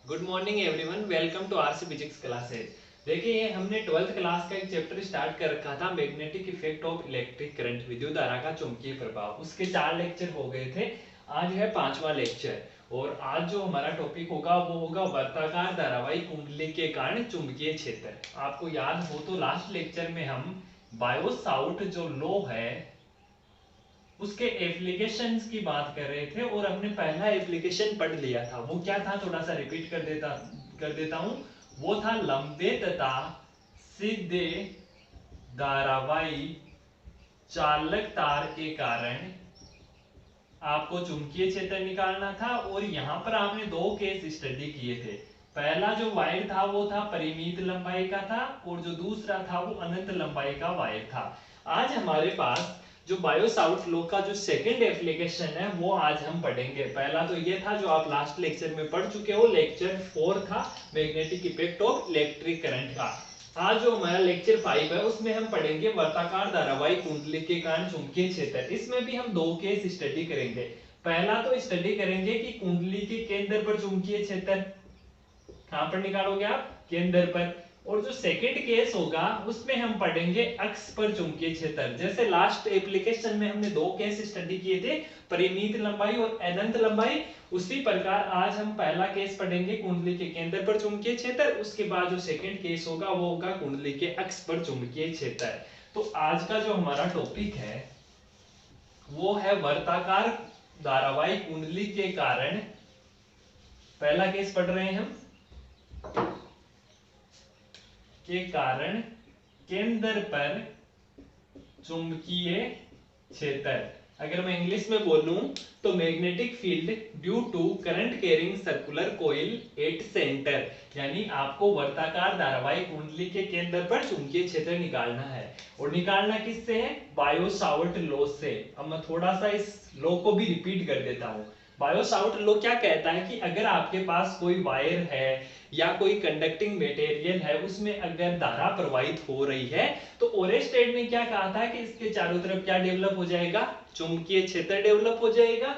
Good morning everyone, welcome to RC physics classes. देखिए हमने 12th class का एक चैप्टर स्टार्ट कर रखा था, magnetic effect of electric current, विद्युत धारा का चुंबकीय प्रभाव। उसके 4 लेक्चर हो गए थे। आज है 5वां लेक्चर और आज जो हमारा टॉपिक होगा वो होगा वर्ताकार धारावाही कुंडली के कारण चुंबकीय क्षेत्र। आपको याद हो तो लास्ट लेक्चर में हम बायो-सावर्ट जो लॉ है उसके एप्लीकेशंस की बात कर रहे थे और हमने पहला एप्लीकेशन पढ़ लिया था। वो क्या था, थोड़ा सा रिपीट कर देता हूं। वो था लंबे तथा सीधे धारावाही चालक तार के कारण आपको चुंबकीय क्षेत्र निकालना था और यहाँ पर आपने दो केस स्टडी किए थे। पहला जो वायर था वो था परिमित लंबाई का था और जो दूसरा था वो अनंत लंबाई का वायर था। आज हमारे पास जो बायो-सावर्ट लॉ का जो सेकंड एप्लीकेशन है वो आज हम पढ़ेंगे। पहला तो ये था जो आप लास्ट लेक्चर में पढ़ चुके हो, लेक्चर 4 था magnetic effect of electric current का। आज जो हमारा लेक्चर 5 है उसमें हम पढ़ेंगे वर्ताकार धारावाही कुंडली के कारण चुंबकीय क्षेत्र। इसमें भी हम दो केस स्टडी करेंगे। पहला तो स्टडी करेंगे कि कुंडली के केंद्र पर चुंबकीय क्षेत्र कहां पर निकालोगे आप, केंद्र पर। और जो सेकंड केस होगा उसमें हम पढ़ेंगे अक्ष पर चुंबकीय क्षेत्र। जैसे लास्ट एप्लीकेशन में हमने दो केस स्टडी किए थे, परिमित लंबाई और अनंत लंबाई, उसी प्रकार आज हम पहला केस पढ़ेंगे कुंडली के केंद्र पर चुंबकीय क्षेत्र। उसके बाद जो सेकंड केस होगा वो होगा कुंडली के अक्ष पर चुंबकीय क्षेत्र। तो आज का जो हमारा टॉपिक है वो है वर्ताकार धारावाही कुंडली के कारण। पहला केस पढ़ रहे हैं हम, के कारण केंद्र पर चुंबकीय क्षेत्र। अगर मैं इंग्लिश में बोलूं तो magnetic field due to current carrying circular coil at centre, यानी आपको वर्ताकार धारावाही कुंडली के केंद्र पर चुंबकीय क्षेत्र निकालना है। और निकालना किससे है, बायो-सावर्ट लॉ से। अब मैं थोड़ा सा इस लॉ को भी रिपीट कर देता हूं। बायो-सावर्ट लॉ क्या कहता है कि अगर आपके पास कोई वायर है या कोई कंडक्टिंग मटेरियल है, उसमें अगर धारा प्रवाहित हो रही है तो ओरेस्टेड ने क्या कहा था कि इसके चारों तरफ क्या डेवलप हो जाएगा, चुंबकीय क्षेत्र डेवलप हो जाएगा।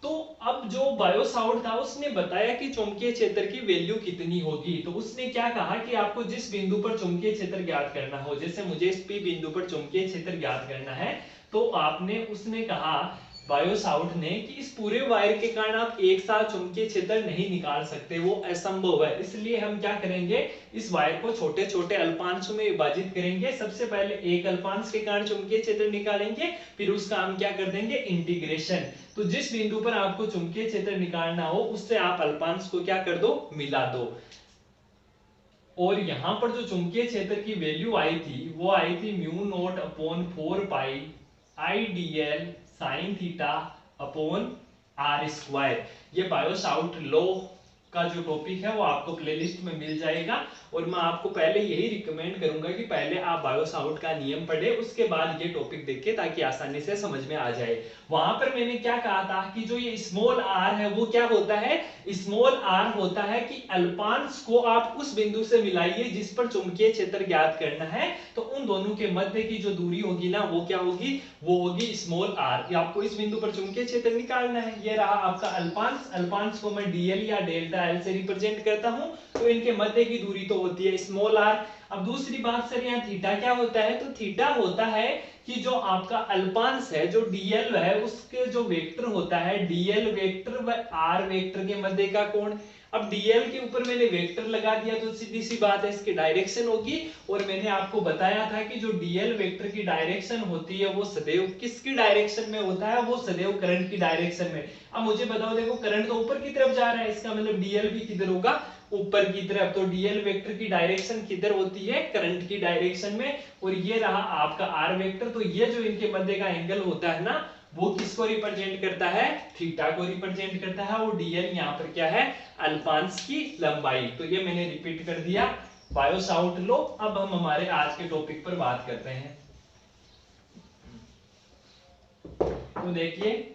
तो अब जो बायो-सावर्ट था उसने बताया कि चुंबकीय क्षेत्र की वैल्यू कितनी होगी। तो उसने क्या कहा कि आपको जिस बिंदु पर चुंबकीय क्षेत्र ज्ञात करना हो, जैसे मुझे इस पी बिंदु पर चुंबकीय क्षेत्र ज्ञात करना है, तो आपने उसने कहा बायो-सावर्ट ने कि इस पूरे वायर के कारण आप एक साथ चुंबकीय क्षेत्र नहीं निकाल सकते, वो असंभव है। इसलिए हम क्या करेंगे, इस वायर को छोटे छोटे अल्पांशों में विभाजित करेंगे। सबसे पहले एक अल्पांश के कारण चुंबकीय क्षेत्र निकालेंगे, फिर उसका हम क्या कर देंगे, इंटीग्रेशन। तो जिस बिंदु पर आपको चुंबकीय क्षेत्र निकालना हो उससे आप अल्पांश को क्या कर दो, मिला दो। और यहां पर जो चुंबकीय क्षेत्र की वैल्यू आई थी वो आई थी mu naught upon 4 pi I D L sine theta upon R square. ये बायो-सावर्ट लॉ का जो टॉपिक है वो आपको प्लेलिस्ट में मिल जाएगा। और मैं आपको पहले यही रिकमेंड करूंगा कि पहले आप बायो-सावर्ट का नियम पढ़े, उसके बाद ये टॉपिक देखें ताकि आसानी से समझ में आ जाए। वहां पर मैंने क्या कहा था कि जो ये स्मॉल आर है वो क्या होता है, स्मॉल आर होता है कि अल्पांश को आप उस बिंदु से मिलाइए जिस पर चुंबकीय क्षेत्र ज्ञात करना है, तो उन दोनों के मध्य की जो दूरी होगी ना वो क्या होगी, वो होगी स्मॉल आर। आपको इस बिंदु पर चुंबकीय क्षेत्र निकालना है। ये रहा आपका अल्पांश, अल्पांश को मैं डीएल या डेल्टा एल से रिप्रेजेंट करता हूं, तो इनके मध्य की दूरी तो होती है स्मॉल आर। अब दूसरी बात सर, यहाँ थीटा क्या होता है, तो थीटा होता है कि जो आपका अल्पांश है, जो डीएल है, उसके जो वेक्टर होता है, डीएल वेक्टर व आर वेक्टर के मध्य का कोण। अब डीएल के ऊपर मैंने वेक्टर लगा दिया तो सीधी सी बात है इसकी डायरेक्शन होगी। और मैंने आपको बताया था कि जो डीएल वेक्टर की डायरेक्शन होती है वो सदैव किसकी डायरेक्शन में होता है, वो सदैव करंट की डायरेक्शन में। अब मुझे बताओ, देखो करंट तो ऊपर की तरफ जा रहा है, इसका मतलब डीएल भी किधर होगा, ऊपर की तरफ। तो डीएल वेक्टर की डायरेक्शन किधर होती है, करंट की डायरेक्शन में। और ये रहा आपका आर वेक्टर। तो ये जो इनके मध्य का एंगल होता है ना, वो किसको रिप्रेजेंट करता है, थीटा को रिप्रेजेंट करता है। और डीएल यहाँ पर क्या है, अल्पांश की लंबाई। तो ये मैंने रिपीट कर दिया बायो-सावर्ट लॉ। अब हम हमारे आज के टॉपिक पर बात करते हैं। तो देखिए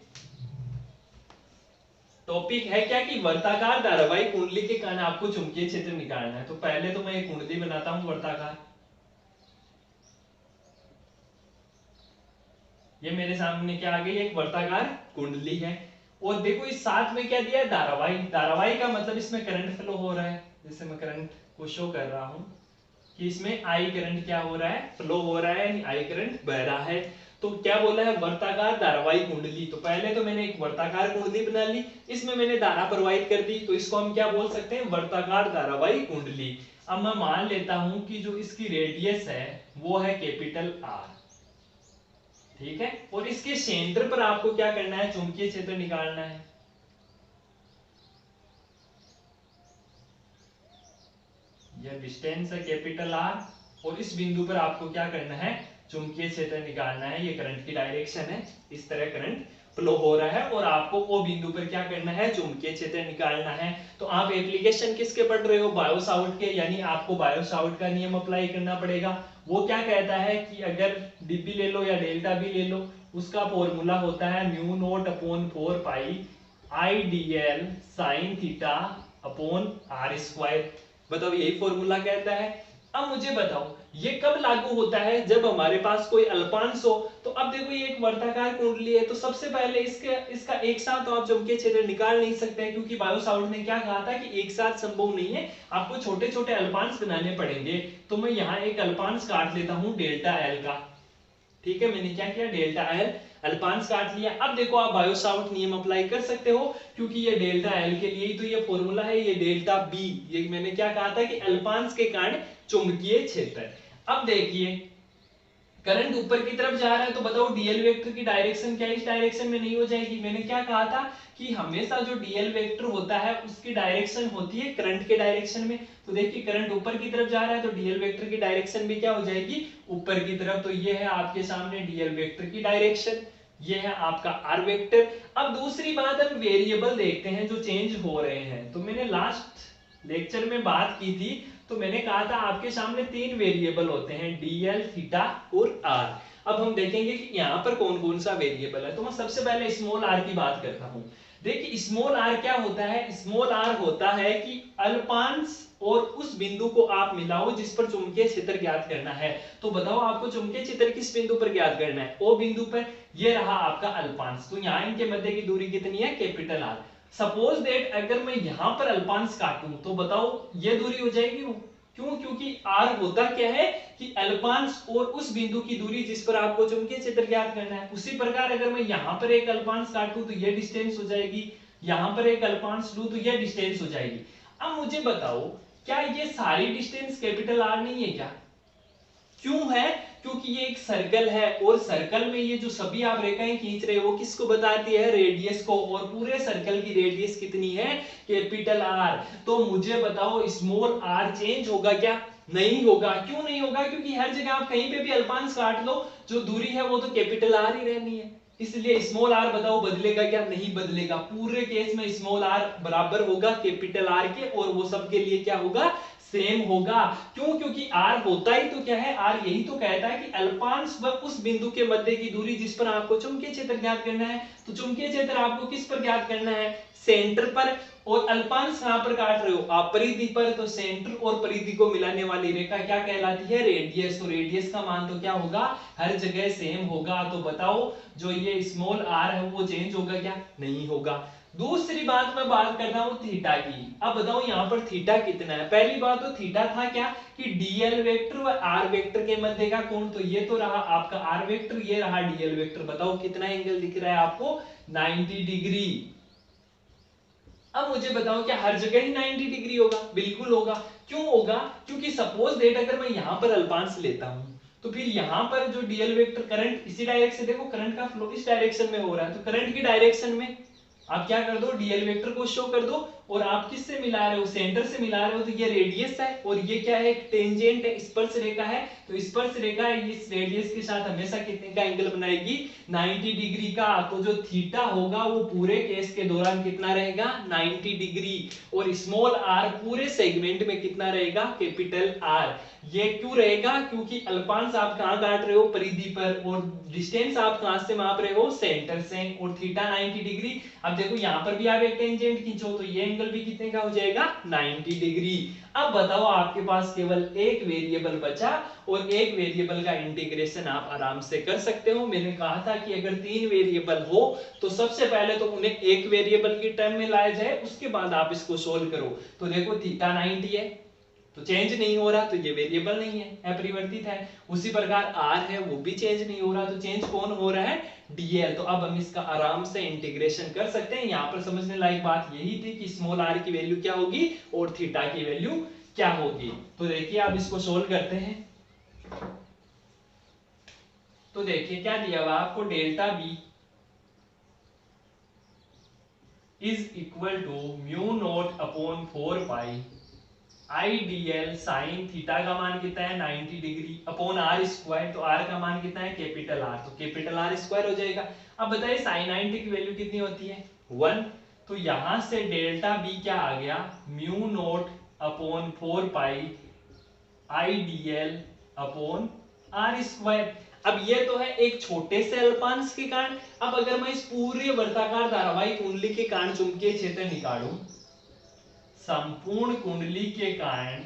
टॉपिक है क्या कि वर्ताकार धारावाही कुंडली के कारण आपको चुंबकीय क्षेत्र निकालना है। तो पहले तो मैं एक कुंडली बनाता हूं वर्ताकार। ये मेरे सामने क्या आ गई, एक वर्ताकार कुंडली है। और देखो इस साथ में क्या दिया है, धारावाही। धारावाही का मतलब इसमें करंट फ्लो हो रहा है, जैसे मैं करंट को शो कर रहा हूं कि इसमें आई करंट क्या हो रहा है, फ्लो हो रहा है, यानी आई करंट बह रहा है। तो क्या बोला है, वर्ताकार धारावाही कुंडली। तो पहले तो मैंने एक वर्ताकार कुंडली बना ली, इसमें मैंने धारा प्रवाहित कर दी, तो इसको हम क्या बोल सकते हैं, वर्ताकार धारावाही कुंडली। अब मैं मान लेता हूं कि जो इसकी रेडियस है वो है कैपिटल आर, ठीक है, और इसके सेंटर पर आपको क्या करना है, चुंबकीय क्षेत्र निकालना है। यह डिस्टेंस है कैपिटल आर, और इस बिंदु पर आपको क्या करना है, चुंबकीय क्षेत्र निकालना है। ये करंट की डायरेक्शन है, इस तरह करंट फ्लो हो रहा है, और आपको वो बिंदु पर क्या करना है, चुंबकीय क्षेत्र निकालना है। तो आप एप्लीकेशन किसके पढ़ रहे हो, बायो-सावर्ट के, यानी आपको बायो-सावर्ट का नियम अप्लाई करना पड़ेगा। वो क्या कहता है कि अगर डीबी ले लो या डेल्टा भी ले लो, उसका फॉर्मूला होता है mu naught upon 4 pi I D L sine theta upon R square. बताओ यही फॉर्मूला कहता है। अब मुझे बताओ ये कब लागू होता है, जब हमारे पास कोई अल्पांश हो। तो अब देखो ये एक वर्ताकार कुंडली है, तो सबसे पहले इसका एक साथ तो आप चुंबकीय क्षेत्र निकाल नहीं सकते, क्योंकि बायो-सावर्ट ने क्या कहा था कि एक साथ संभव नहीं है, आपको छोटे छोटे अल्पांश बनाने पड़ेंगे। तो मैं यहाँ एक अल्पांश काट लेता हूँ डेल्टा एल का, ठीक है, मैंने क्या किया, डेल्टा एल अल्पांश काट लिया। अब देखो आप बायो-सावर्ट नियम अप्लाई कर सकते हो, क्योंकि ये डेल्टा एल के लिए ही तो ये फॉर्मूला है, ये डेल्टा बी, ये मैंने क्या कहा था कि अल्पांश के कारण चुंबकीय क्षेत्र। अब देखिए करंट ऊपर की तरफ जा रहा है, तो बताओ डीएल वेक्टर की डायरेक्शन क्या इस डायरेक्शन में नहीं हो जाएगी। मैंने क्या कहा था कि हमेशा जो डीएल वेक्टर होता है उसकी डायरेक्शन होती है करंट के डायरेक्शन में। तो देखिए करंट ऊपर की तरफ जा रहा है, तो डीएल वेक्टर की डायरेक्शन भी क्या हो जाएगी, ऊपर की तरफ। तो ये है आपके सामने डीएल वेक्टर की डायरेक्शन, ये है आपका आर वेक्टर। अब दूसरी बात, हम वेरिएबल देखते हैं जो चेंज हो रहे हैं। तो मैंने लास्ट लेक्चर में बात की थी, तो मैंने कहा था आपके सामने 3 वेरिएबल होते हैं, डीएल, थीटा और आर। अब हम देखेंगे कि यहाँ पर कौन कौन सा वेरिएबल है। तो मैं सबसे पहले स्मॉल आर की बात करता हूँ। देखिए स्मॉल आर क्या होता है, स्मॉल आर होता है कि अल्पांश और उस बिंदु को आप मिलाओ जिस पर चुंबकीय क्षेत्र ज्ञात करना है। तो बताओ आपको चुंबकीय क्षेत्र किस बिंदु पर ज्ञात करना है, ओ बिंदु पर। ये रहा आपका अल्पांश, तो यहाँ इनके मध्य की दूरी कितनी है, कैपिटल आर। सपोज दैट अगर मैं यहां पर अल्पांश काटूं, तो बताओ ये दूरी हो जाएगी, क्यों, क्योंकि आर होता क्या है कि अल्पांश और उस बिंदु की दूरी जिस पर आपको चुंबकीय क्षेत्र ज्ञात करना है। उसी प्रकार अगर मैं यहां पर एक अल्पांश काटूं तो ये डिस्टेंस हो जाएगी, यहां पर एक अल्पांश लूं तो ये डिस्टेंस हो जाएगी। अब मुझे बताओ क्या ये सारी डिस्टेंस कैपिटल आर नहीं है क्या, क्यों है, क्योंकि ये एक सर्कल है, और सर्कल में ये जो सभी आप रेखाएं खींच रहे हो वो किसको बताती है, रेडियस को, और पूरे सर्कल की रेडियस कितनी है, कैपिटल आर। तो मुझे बताओ स्मॉल आर चेंज होगा क्या, नहीं होगा। क्यों नहीं होगा, क्योंकि हर जगह आप कहीं पे भी अल्पांश काट लो, जो दूरी है वो तो कैपिटल आर ही रहनी है। इसलिए स्मॉल आर बताओ बदलेगा क्या, नहीं बदलेगा। पूरे केस में स्मॉल आर बराबर होगा कैपिटल आर के, और वो सबके लिए क्या होगा, सेम होगा। क्यों, क्योंकि आर होता ही तो क्या है, आर यही तो कहता है कि अल्पांश व उस बिंदु के मध्य की दूरी जिस पर आपको चुंबकीय क्षेत्र ज्ञात करना है। तो चुंबकीय क्षेत्र आपको किस पर ज्ञात करना है, सेंटर पर। और अल्पांश कहां पर काट रहे हो आप, परिधि पर। तो सेंटर और परिधि को मिलाने वाली रेखा क्या कहलाती है, रेडियस। तो रेडियस का मान तो क्या होगा, हर जगह सेम होगा। तो बताओ जो ये स्मॉल आर है वो चेंज होगा क्या, नहीं होगा। दूसरी बात मैं बात करता हूं थीटा की। अब बताओ यहां पर थीटा कितना है। पहली बात तो थीटा था क्या कि डीएल वेक्टर व आर वेक्टर के मध्य का कोण। तो ये तो रहा आपका आर वेक्टर, ये रहा डीएल वेक्टर। बताओ कितना एंगल दिख रहा है आपको, 90 डिग्री। अब मुझे बताओ क्या हर जगह ही 90 डिग्री होगा, बिल्कुल होगा। क्यों होगा, क्योंकि सपोज डेट अगर मैं यहां पर अल्पांश लेता हूं, तो फिर यहां पर जो डीएल वेक्टर करंट इसी डायरेक्शन, देखो करंट का फ्लो इस डायरेक्शन में हो रहा है, तो करंट की डायरेक्शन में आप क्या कर दो, डीएल वेक्टर को शो कर दो। और आप किससे मिला रहे हो, सेंटर से मिला रहे हो। तो ये रेडियस है, और ये क्या है, टेंजेंट है, स्पर्श रेखा है। तो स्पर्श रेखा इस रेडियस के साथ हमेशा कितने का एंगल बनाएगी, 90 डिग्री का। तो जो थीटा होगा वो पूरे केस के दौरान कितना रहेगा, 90 डिग्री। और स्मॉल आर पूरे सेगमेंट में कितना रहेगा, कैपिटल आर। ये क्यों रहेगा, क्योंकि अल्पांश आप कहां काट रहे हो, परिधि पर, और डिस्टेंस आप कहां से माप रहे हो, सेंटर से, और थीटा 90 डिग्री। अब देखो यहां पर भी आप एक टेंजेंट खींचो तो ये एंगल भी कितने का हो जाएगा, 90 डिग्री। अब बताओ आपके पास केवल एक वेरिएबल बचा और एक वेरिएबल का इंटीग्रेशन आप आराम से कर सकते हो। मैंने कहा था कि अगर 3 वेरिएबल हो तो सबसे पहले तो उन्हें एक वेरिएबल की टर्म में लाया जाए, उसके बाद आप इसको सोल्व करो। तो देखो थीटा 90 है तो चेंज नहीं हो रहा, तो ये वेरिएबल नहीं है, अपरिवर्तित है। उसी प्रकार r है, वो भी चेंज नहीं हो रहा, तो चेंज कौन हो रहा है, dl। तो अब हम इसका आराम से इंटीग्रेशन कर सकते हैं। यहाँ पर समझने लायक बात यही थी कि स्मॉल r की वैल्यू क्या होगी और थीटा की वैल्यू क्या होगी। तो देखिए आप इसको सोल्व करते हैं। तो देखिए क्या दिया हुआ आपको, delta b is equal to mu naught upon 4 pi I D L sine theta का मान कितना है 90 डिग्री अपॉन आर स्क्वायर, तो आर का मान कितना है कैपिटल आर, तो कैपिटल आर स्क्वायर हो जाएगा। अब बताइए साइन 90 की वैल्यू कितनी होती है 1, तो यहां से डेल्टा बी क्या आ गया, mu naught upon 4 pi I D L upon R square. अब ये तो है एक छोटे से अल्पांश के कारण। अब अगर मैं इस पूरे वर्ताकार धारावाहिक कुंडली के कारण चुंबकीय क्षेत्र निकालूं, संपूर्ण कुंडली के कारण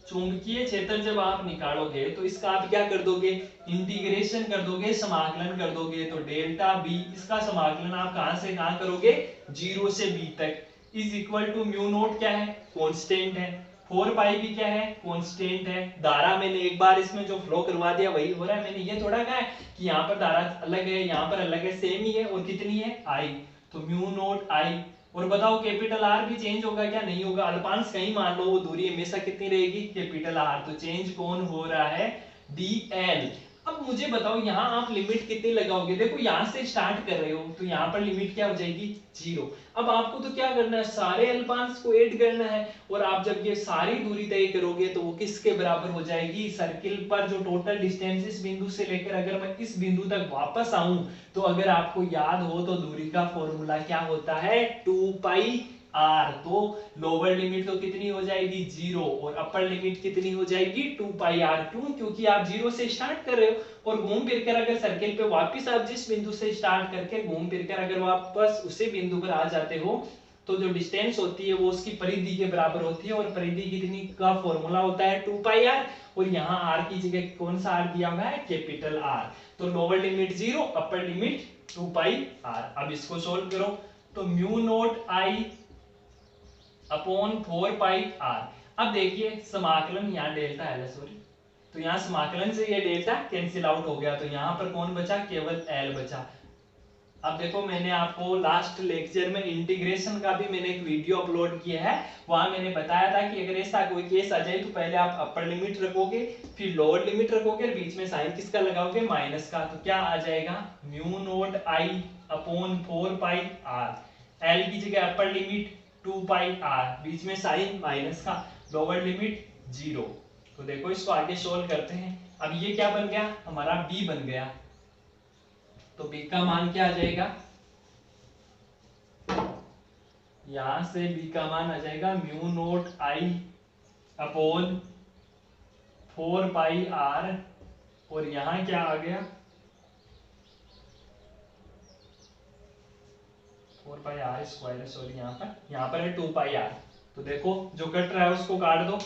चुंबकीय क्षेत्र जब आप निकालोगे तो इसका आप क्या कर दोगे, इंटीग्रेशन कर दोगे, समाकलन कर दोगे। तो डेल्टा बी इसका समाकलन आप कहां से कहां करोगे, 0 से b तक, is equal to mu naught क्या है, कांस्टेंट है, 4 पाई भी क्या है, कांस्टेंट है। धारा मैंने एक बार इसमें जो फ्लो करवा दिया वही हो रहा है, मैंने ये थोड़ा कहा है कि यहाँ पर धारा अलग है यहाँ पर अलग है, सेम ही है। और कितनी है आई, तो म्यू नोट आई। और बताओ कैपिटल आर भी चेंज होगा क्या, नहीं होगा, अल्पांश कहीं मान लो, वो दूरी हमेशा कितनी रहेगी, कैपिटल आर। तो चेंज कौन हो रहा है, dl। अब मुझे बताओ यहाँ आप लिमिट कितनी लगाओगे, देखो यहाँ से स्टार्ट कर रहे हो तो यहाँ पर लिमिट क्या हो जाएगी 0। अब आपको तो क्या करना है, सारे अल्पांश को ऐड करना है, और आप जब ये सारी दूरी तय करोगे तो वो किसके बराबर हो जाएगी, सर्किल पर जो टोटल डिस्टेंस इस बिंदु से लेकर अगर मैं इस बिंदु तक वापस आऊं, तो अगर आपको याद हो तो दूरी का फॉर्मूला क्या होता है, 2 पाई r। तो लोअर लिमिट तो कितनी हो जाएगी 0 और अपर लिमिट कितनी हो जाएगी 2 पाई r। क्यों, क्योंकि आप 0 से स्टार्ट कर रहे हो और घूम फिर कर अगर सर्किल पे वापस आप जिस बिंदु से स्टार्ट करके घूम फिर कर अगर वापस उसी बिंदु पर आ जाते हो, तो जो डिस्टेंस होती है वो उसकी परिधि के बराबर होती है, और परिधि कितनी का फॉर्मूला होता है 2 पाई r। और यहाँ r की जगह कौन सा r दिया हुआ है, कैपिटल R। तो लोअर लिमिट 0, अपर लिमिट 2 पाई r। अब इसको सोल्व करो, तो म्यू नोट आई अपॉन 4 पाई r। अब देखिए समाकलन, यहाँ डेल्टा है, सॉरी, तो यहाँ समाकलन से ये डेल्टा कैंसिल आउट हो गया, तो यहाँ पर कौन बचा, केवल l बचा। अब देखो मैंने आपको लास्ट लेक्चर में इंटीग्रेशन का भी मैंने एक वीडियो अपलोड किया है, वहां मैंने बताया था कि अगर ऐसा कोई केस आ जाए तो पहले आप अपर लिमिट रखोगे, फिर लोअर लिमिट रखोगे, बीच में साइन किसका लगाओगे, माइनस का। तो क्या आ जाएगा, म्यू नोट आई अपॉन 4 पाई r, l की जगह अपर लिमिट 2 पाई r, बीच में साइन माइनस का, लोअर लिमिट 0। तो देखो इसको आगे सोल्व करते हैं। अब ये क्या बन गया, हमारा b बन गया, तो b का मान क्या आ जाएगा, यहां से b का मान आ जाएगा म्यू नोट आई अपॉन 4 पाई r, और यहां क्या आ गया 4 पाई r स्क्वायर है, सॉरी यहाँ पर है 2 पाई r। तो देखो जो कट रहा है उसको काट दो,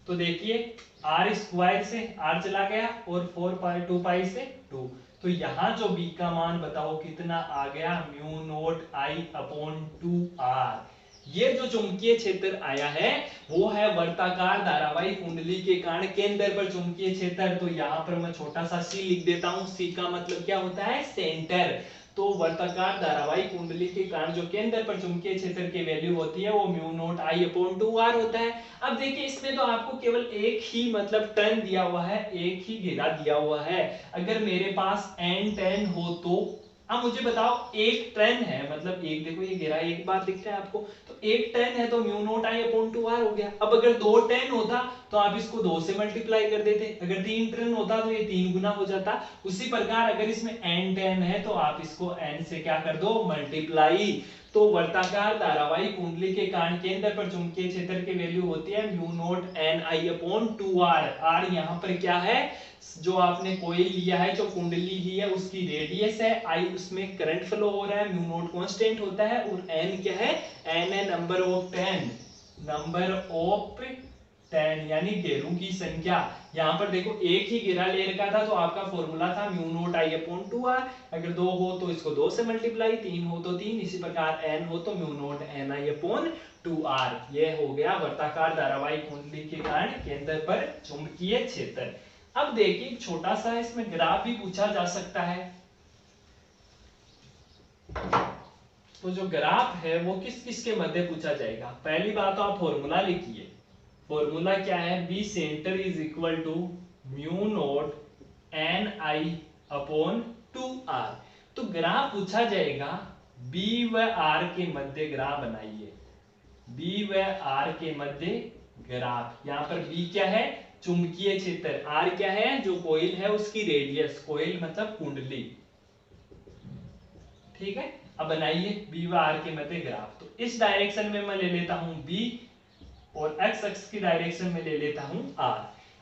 तो देखिए r स्क्वायर से r चला गया और 4 पाई 2 पाई से 2, तो यहाँ जो b का मान बताओ कितना आ गया, mu note i upon 2r। ये जो चुंबकीय क्षेत्र आया है वो है वर्ताकार धारावाहिक कुंडली के कारण केंद्र पर चुंबकीय क्षेत्र। तो यहाँ पर मैं छोटा सा c लिख देता हूँ, c का मतलब क्या होता है, सेंटर। तो वर्ताकार धारावाहिक कुंडली के कारण जो केंद्र पर चुंबकीय क्षेत्र की वैल्यू होती है वो म्यू नोट आई अपॉन 2r होता है। अब देखिए इसमें तो आपको केवल एक ही मतलब टर्न दिया हुआ है, एक ही घेरा दिया हुआ है। अगर मेरे पास n टर्न हो तो अब मुझे बताओ एक टर्न है, मतलब एक, देखो ये घेरा एक बार दिख रहा है आपको, तो एक टर्न है तो म्यू नोट आई अपॉन 2r हो गया। अब अगर 2 टर्न होता तो आप इसको 2 से मल्टीप्लाई कर देते, अगर 3 टर्न होता तो ये 3 गुना हो जाता। उसी प्रकार अगर इसमें n टर्न है तो आप इसको n से क्या कर दो, मल्टीप्लाई। तो वर्ताकार धारावाही कुंडली के कारण केंद्र पर चुंबकीय क्षेत्र की वैल्यू होती है mu naught N I upon 2r। r यहाँ पर क्या है, जो आपने कोयल लिया है, जो कुंडली ली है उसकी रेडियस है, आई उसमें करंट फ्लो हो रहा है, म्यू नॉट कांस्टेंट होता है, और n क्या है, n है नंबर ऑफ 10 यानी घेरों की संख्या। यहाँ पर देखो एक ही घेरा ले रखा था तो आपका फॉर्मूला था mu not I upon 2r। अगर 2 हो तो इसको 2 से मल्टीप्लाई, 3 हो तो 3, इसी प्रकार n हो तो mu naught N I upon 2r। ये हो गया वर्ताकार धारावाही कुंडली के कारण केंद्र पर चुंबकीय क्षेत्र। अब देखिए एक छोटा सा इसमें ग्राफ भी पूछा जा सकता है। तो जो ग्राफ है वो किस किस के मध्य पूछा जाएगा। पहली बात तो आप फॉर्मूला लिखिए। फॉर्मूला क्या है, B centre is equal to mu naught N I upon 2r। तो ग्राफ पूछा जाएगा बी व आर के मध्य ग्राफ बनाइए, बी व आर के मध्य ग्राफ। यहां पर बी क्या है, चुंबकीय क्षेत्र, आर क्या है, जो कोयल है उसकी रेडियस, कोयल मतलब कुंडली, ठीक है। अब बनाइए बी व आर के मध्य ग्राफ। तो इस डायरेक्शन में मैं ले लेता हूं बी और एक्स अक्ष की डायरेक्शन में ले लेता हूं आर।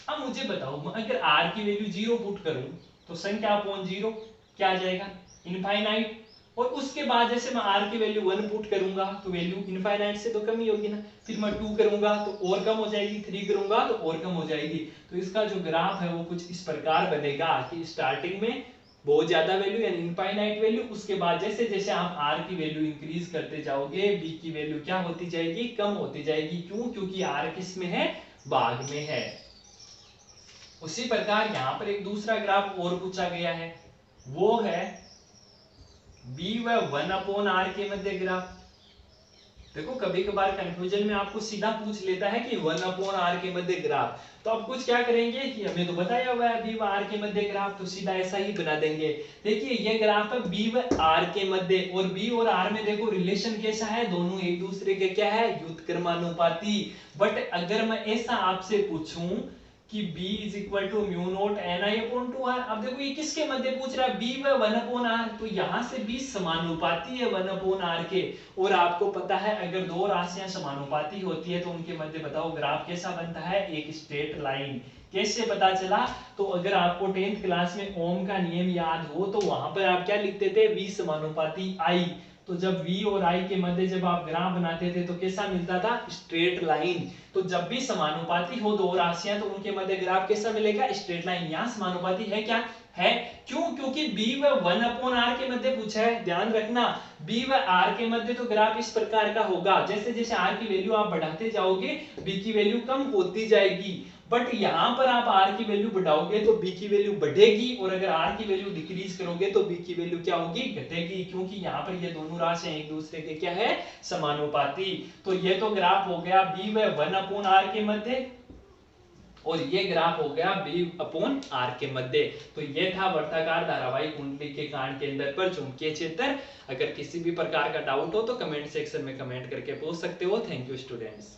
अब मुझे बताओ, मैं अगर आर की वैल्यू 0 पुट करूं तो संख्या अपॉन 0 क्या आ जाएगा, इनफाइनाइट। और उसके बाद जैसे मैं आर की वैल्यू 1 पुट करूंगा तो वैल्यू इनफाइनाइट से तो कम ही होगी ना, फिर मैं 2 करूंगा तो और कम हो जाएगी, 3 करूंगा तो और कम हो जाएगी। तो इसका जो ग्राफ है वो कुछ इस प्रकार बनेगा कि स्टार्टिंग में बहुत ज्यादा वैल्यू यानी इनफाइनाइट वैल्यू, उसके बाद जैसे जैसे आप आर की वैल्यू इंक्रीज करते जाओगे बी की वैल्यू क्या होती जाएगी, कम होती जाएगी। क्यों, क्योंकि आर किस में है, भाग में है। उसी प्रकार यहां पर एक दूसरा ग्राफ और पूछा गया है, वो है बी व 1 अपॉन आर के मध्य ग्राफ। देखो कभी कभार कंफ्यूजन में आपको सीधा पूछ लेता है कि 1 अपॉन आर के मध्य ग्राफ, तो आप कुछ क्या करेंगे कि हमें तो बताया हुआ है बी व आर के मध्य ग्राफ, तो सीधा ऐसा ही बना देंगे। देखिए ये ग्राफ है बी व आर के मध्य, और बी और आर में देखो रिलेशन कैसा है, दोनों एक दूसरे के क्या है, व्युत्क्रमानुपाती। बट अगर मैं ऐसा आपसे पूछूं कि b is equal to mu naught N I upon 2r, अब देखो ये किसके मध्य पूछ रहा है, b व 1 अपॉन r, तो यहां से b समानुपाती है 1 अपॉन r के। और आपको पता है अगर दो राशियां समानुपाती होती है तो उनके मध्य बताओ ग्राफ कैसा बनता है, एक स्ट्रेट लाइन। कैसे पता चला, तो अगर आपको 10th क्लास में ओम का नियम याद हो तो वहां पर आप क्या लिखते थे, v समानुपाती i। तो जब v और i के मध्य जब आप ग्राफ बनाते थे तो कैसा मिलता था, स्ट्रेट लाइन। तो जब भी समानुपाती हो दो राशियां तो उनके मध्य ग्राफ कैसा मिलेगा, स्ट्रेट लाइन। यहां समानुपाती है क्या, है। क्यों, क्योंकि b व 1 अपॉन r के मध्य पूछा है। ध्यान रखना b व r के मध्य तो ग्राफ इस प्रकार का होगा, जैसे जैसे r की वैल्यू आप बढ़ाते जाओगे b की वैल्यू कम होती जाएगी। बट यहां पर आप r की वैल्यू बढ़ाओगे तो b की वैल्यू बढ़ेगी, और अगर r की वैल्यू डिक्रीज करोगे तो b की वैल्यू क्या होगी, घटेगी। क्योंकि यहां पर ये दोनों राशियां एक दूसरे के क्या है, समानुपाती। तो ये तो ग्राफ हो गया b व 1 अपॉन r के मध्य, और ये ग्राफ हो गया b अपॉन r के मध्य। तो ये था वर्ताकार धारावाही कुंडली के कारण केंद्र पर चुंबकीय क्षेत्र। अगर किसी भी प्रकार का डाउट हो तो कमेंट सेक्शन में कमेंट करके पूछ सकते हो। Thank you students.